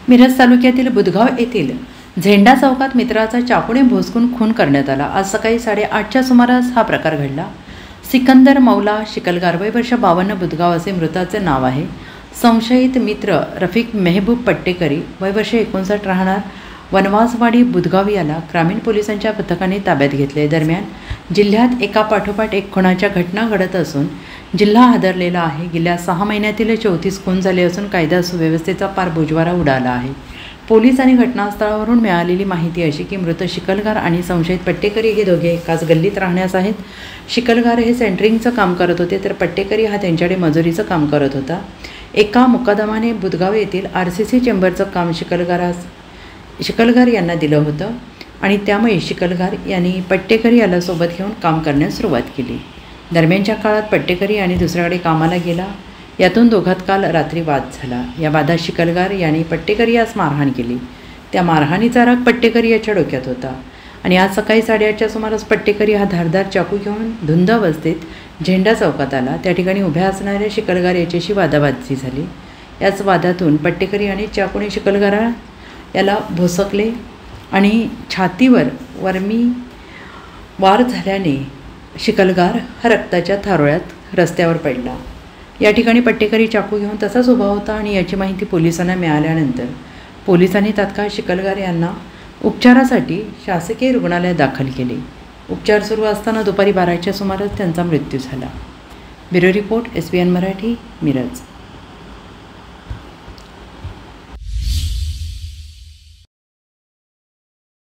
मिरज तालुक्यातील बुधगाव येथील झेंडा चौकात मित्राचा चाकूने भोसकून खून करण्यात आला। आज सकाळी 8:30च्या सुमारास हा प्रकार घडला। सिकंदर मौला शिकलगार वय वर्ष 52 बुधगाव असे मृताचे नाव आहे। संशयित मित्र रफिक मेहबूब पट्टेकरी वय वर्ष 59 राहणार वनवासवाडी बुधगाव याला ग्रामीण पोलिसांच्या पथकाने ताब्यात घेतले। दरम्यान जिल्ह्यात एकापाठोपाठ एक खुनाच्या घटना घडत असून जिल्हा हादरलेला आहे। गेल्या 6 महिन्यातील 34 खून झाले असून कायदा सुव्यवस्थेचा पार बोजवारा उडाला आहे। पोलीस आणि घटनास्थळावरून मिळालेली माहिती अशी की मृत शिकलगार आणि संशयित पट्टेकरी हे दोघे एकाच गल्लीत राहण्यास आहेत। शिकलगार हे सेंटरिंगचं काम करत होते तर पट्टेकरी हा त्यांच्याकडे मजुरीचं काम करत होता। एका मुकदमाने बुधगाव येथील RCC चेंबरचं काम शिकलगार यांना दिलं होतं आणि त्यामुळे शिकलगार यांनी पट्टेकरी याला सोबत घेऊन काम करण्यास सुरुवात केली। दरम्यानच्या काळात पट्टेकरी आणि दुसऱ्याकडे कामाला गेला। यातून दोघात काल रात्री वाद झाला। या वादात शिकलगार यांनी पट्टेकरी यास मारहाण केली। त्या मारहाणीचा राग पट्टेकरी याच्या डोक्यात होता आणि आज सकाळी 8:30च्या सुमारास पट्टेकरी हा धारदार चाकू घेऊन धुंद अवस्थेत झेंडा चौकात आला। त्या ठिकाणी उभ्या असणाऱ्या शिकलगार याच्याशी वादावादी झाली। याच वादातून पट्टेकरी आणि चाकूने शिकलगार याला भोसकले आणि छातीवर वर्मी वार झाल्याने शिकलगार हा रक्ताच्या थारोळ्यात रस्त्यावर पडला। या ठिकाणी पट्टेकरी चाकू घेऊन तसाच उभा होता आणि याची माहिती पोलिसांना मिळाल्यानंतर पोलिसांनी तात्काळ शिकलगार यांना उपचारासाठी शासकीय रुग्णालयात दाखल केले। उपचार सुरू असताना दुपारी 12च्या सुमारास त्यांचा मृत्यू झाला। Bureau report SBN Marathi, Miraj.